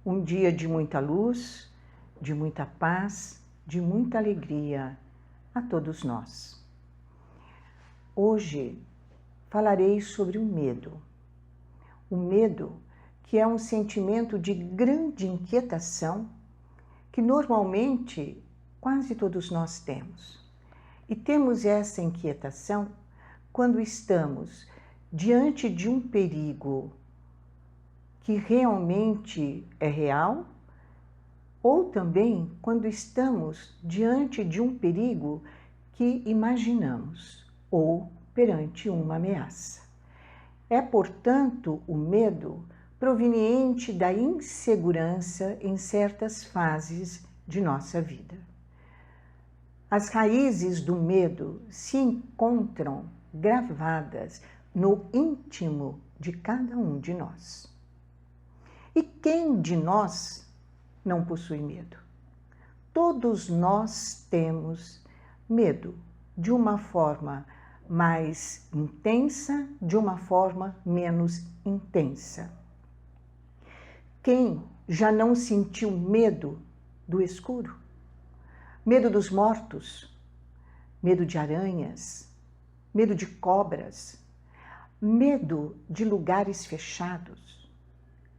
Um dia de muita luz, de muita paz, de muita alegria a todos nós. Hoje falarei sobre o medo. O medo, que é um sentimento de grande inquietação que normalmente quase todos nós temos. E temos essa inquietação quando estamos diante de um perigo que realmente é real, ou também quando estamos diante de um perigo que imaginamos, ou perante uma ameaça. É, portanto, o medo proveniente da insegurança em certas fases de nossa vida. As raízes do medo se encontram gravadas no íntimo de cada um de nós. E quem de nós não possui medo? Todos nós temos medo, de uma forma mais intensa, de uma forma menos intensa. Quem já não sentiu medo do escuro? Medo dos mortos, medo de aranhas, medo de cobras, medo de lugares fechados,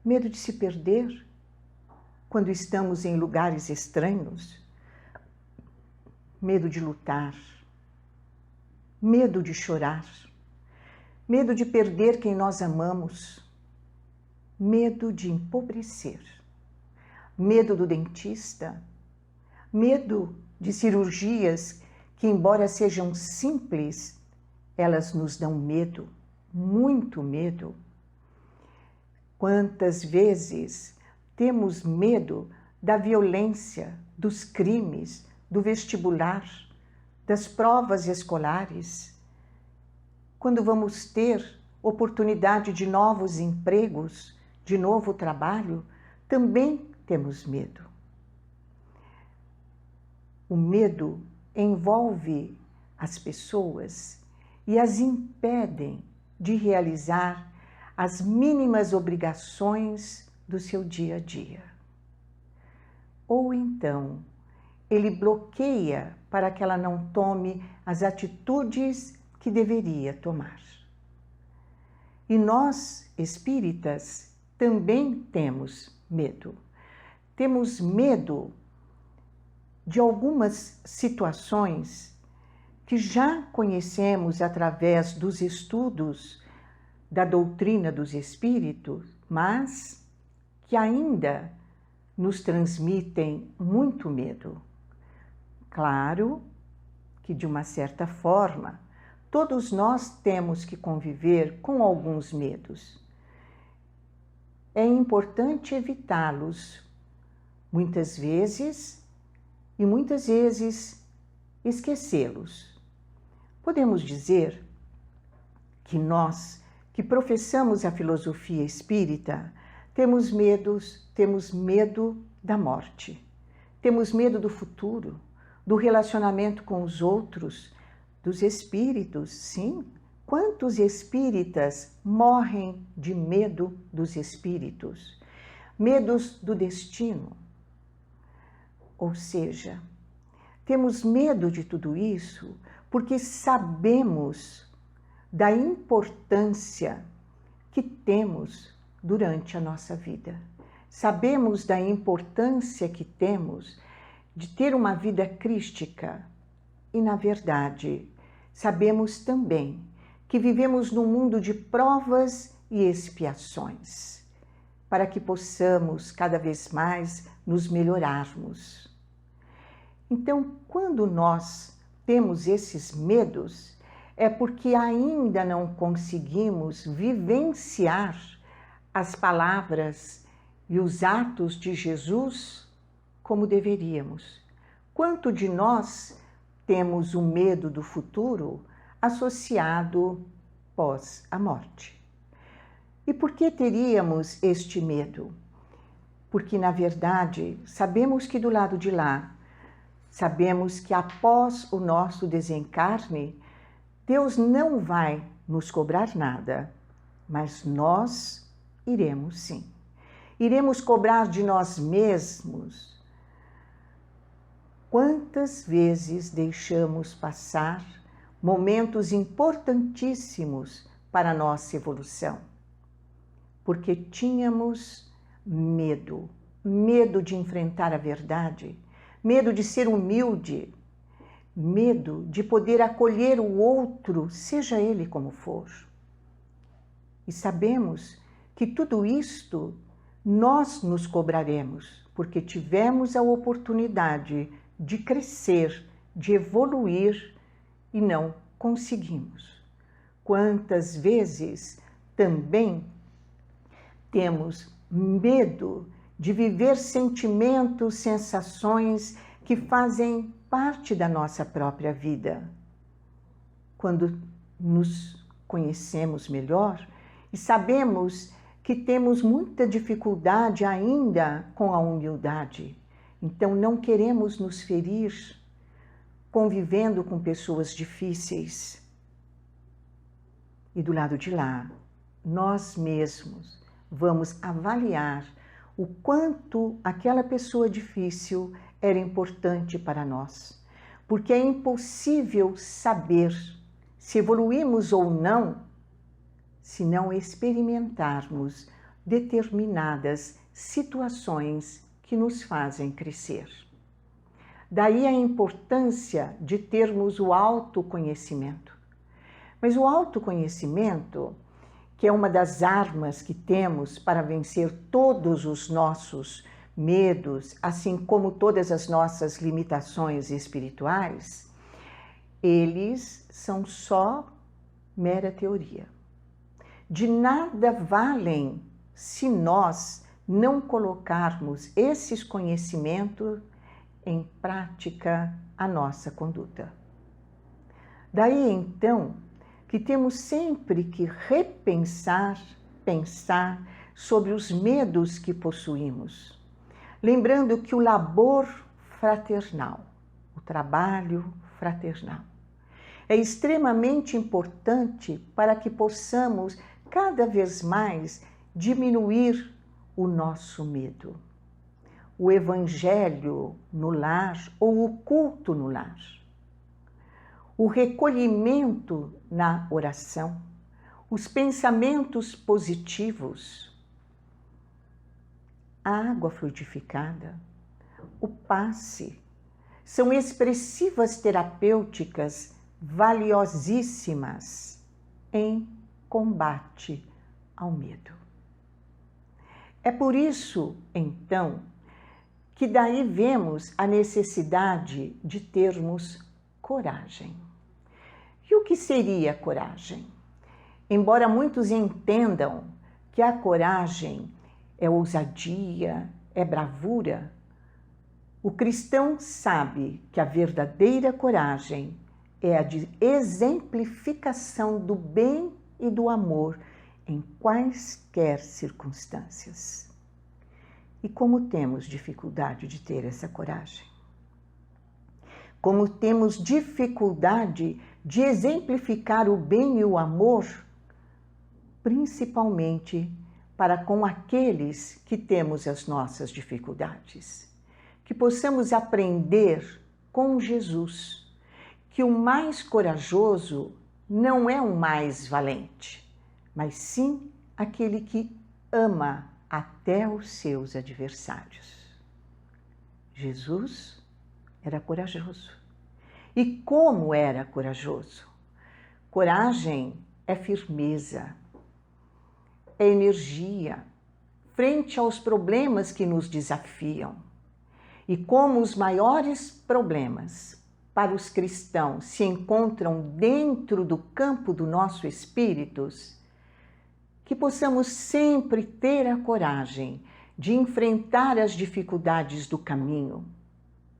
medo de se perder quando estamos em lugares estranhos, medo de lutar, medo de chorar, medo de perder quem nós amamos, medo de empobrecer, medo do dentista, medo de cirurgias que, embora sejam simples, elas nos dão medo, muito medo. Quantas vezes temos medo da violência, dos crimes, do vestibular, das provas escolares? Quando vamos ter oportunidade de novos empregos, de novo trabalho, também temos medo. O medo envolve as pessoas e as impedem de realizar as mínimas obrigações do seu dia a dia. Ou então, ele bloqueia para que ela não tome as atitudes que deveria tomar. E nós, espíritas, também temos medo. Temos medo de algumas situações que já conhecemos através dos estudos da doutrina dos espíritos, mas que ainda nos transmitem muito medo. Claro que, de uma certa forma, todos nós temos que conviver com alguns medos. É importante evitá-los, muitas vezes esquecê-los. Podemos dizer que nós, que professamos a filosofia espírita, temos medo da morte, temos medo do futuro, do relacionamento com os outros, dos espíritos, sim. Quantos espíritas morrem de medo dos espíritos? Medos do destino. Ou seja, temos medo de tudo isso porque sabemos da importância que temos durante a nossa vida. Sabemos da importância que temos de ter uma vida crística e, na verdade, sabemos também que vivemos num mundo de provas e expiações, para que possamos cada vez mais nos melhorarmos. Então, quando nós temos esses medos, é porque ainda não conseguimos vivenciar as palavras e os atos de Jesus como deveríamos. Quanto de nós temos o medo do futuro associado pós a morte? E por que teríamos este medo? Porque, na verdade, sabemos que do lado de lá, sabemos que após o nosso desencarne, Deus não vai nos cobrar nada, mas nós iremos sim. Iremos cobrar de nós mesmos? Quantas vezes deixamos passar momentos importantíssimos para a nossa evolução? Porque tínhamos medo, medo de enfrentar a verdade, medo de ser humilde, medo de poder acolher o outro, seja ele como for. E sabemos que tudo isto nós nos cobraremos, porque tivemos a oportunidade de crescer, de evoluir e não conseguimos. Quantas vezes também temos medo de viver sentimentos, sensações que fazem parte da nossa própria vida. Quando nos conhecemos melhor e sabemos que temos muita dificuldade ainda com a humildade, então não queremos nos ferir convivendo com pessoas difíceis. E do lado de lá, nós mesmos vamos avaliar o quanto aquela pessoa difícil era importante para nós. Porque é impossível saber se evoluímos ou não se não experimentarmos determinadas situações que nos fazem crescer. Daí a importância de termos o autoconhecimento. Mas o autoconhecimento, que é uma das armas que temos para vencer todos os nossos medos, assim como todas as nossas limitações espirituais, eles são só mera teoria. De nada valem se nós não colocarmos esses conhecimentos em prática a nossa conduta. Daí então que temos sempre que repensar, pensar sobre os medos que possuímos, lembrando que o labor fraternal, o trabalho fraternal, é extremamente importante para que possamos cada vez mais diminuir o nosso medo. O evangelho no lar ou o culto no lar, o recolhimento na oração, os pensamentos positivos, a água fluidificada, o passe, são expressivas terapêuticas valiosíssimas em combate ao medo. É por isso, então, que daí vemos a necessidade de termos coragem. E o que seria coragem? Embora muitos entendam que a coragem é ousadia, é bravura, o cristão sabe que a verdadeira coragem é a de exemplificação do bem e do amor em quaisquer circunstâncias. E como temos dificuldade de ter essa coragem? Como temos dificuldade de exemplificar o bem e o amor, principalmente para com aqueles que temos as nossas dificuldades. Que possamos aprender com Jesus que o mais corajoso não é o mais valente, mas sim aquele que ama até os seus adversários. Jesus era corajoso. E como era corajoso? Coragem é firmeza, é energia frente aos problemas que nos desafiam. E como os maiores problemas para os cristãos se encontram dentro do campo do nosso espírito, que possamos sempre ter a coragem de enfrentar as dificuldades do caminho,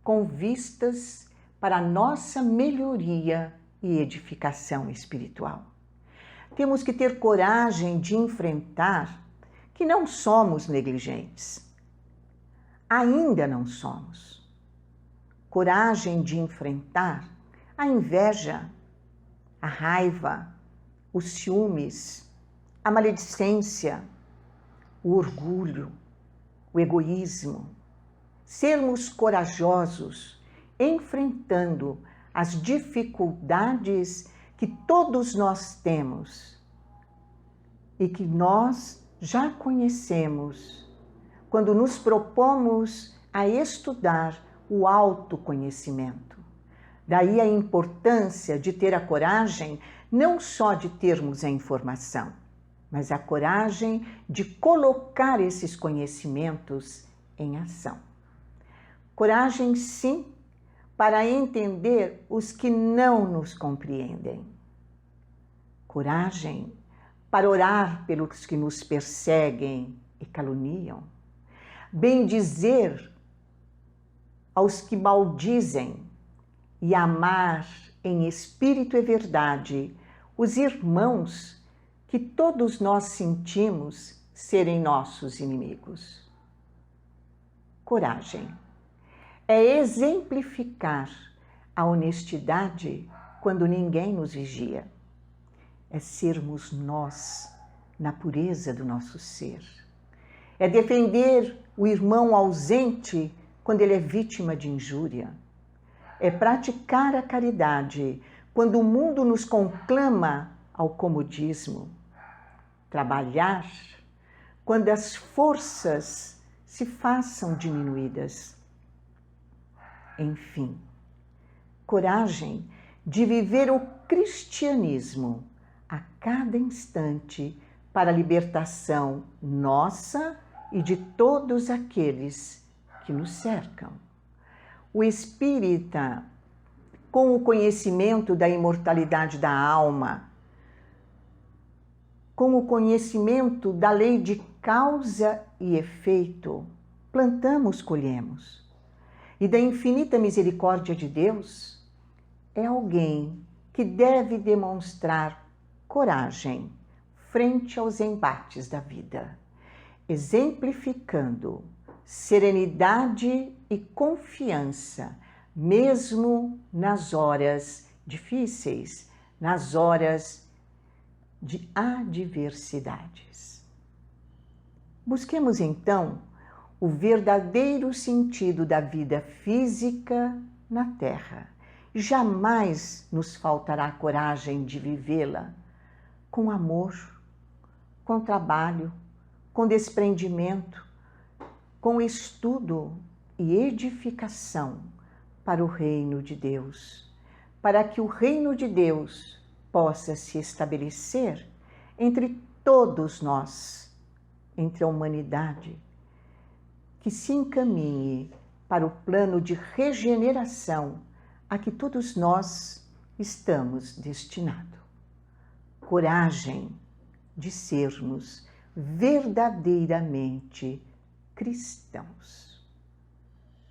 com vistas para a nossa melhoria e edificação espiritual. Temos que ter coragem de enfrentar que não somos negligentes. Ainda não somos. Coragem de enfrentar a inveja, a raiva, os ciúmes, a maledicência, o orgulho, o egoísmo, sermos corajosos, enfrentando as dificuldades que todos nós temos e que nós já conhecemos quando nos propomos a estudar o autoconhecimento. Daí a importância de ter a coragem não só de termos a informação, mas a coragem de colocar esses conhecimentos em ação. Coragem, sim, para entender os que não nos compreendem. Coragem para orar pelos que nos perseguem e caluniam. Bendizer aos que maldizem e amar em espírito e verdade os irmãos que todos nós sentimos serem nossos inimigos. Coragem é exemplificar a honestidade quando ninguém nos vigia. É sermos nós na pureza do nosso ser. É defender o irmão ausente quando ele é vítima de injúria. É praticar a caridade quando o mundo nos conclama ao comodismo. Trabalhar quando as forças se façam diminuídas. Enfim, coragem de viver o cristianismo a cada instante para a libertação nossa e de todos aqueles que nos cercam. O espírita, com o conhecimento da imortalidade da alma, com o conhecimento da lei de causa e efeito, plantamos, colhemos. E da infinita misericórdia de Deus, é alguém que deve demonstrar coragem frente aos embates da vida, exemplificando serenidade e confiança, mesmo nas horas difíceis, nas horas de adversidades. Busquemos então o verdadeiro sentido da vida física na Terra. Jamais nos faltará coragem de vivê-la com amor, com trabalho, com desprendimento, com estudo e edificação para o reino de Deus, para que o reino de Deus possa se estabelecer entre todos nós, entre a humanidade, que se encaminhe para o plano de regeneração a que todos nós estamos destinados. Coragem de sermos verdadeiramente cristãos.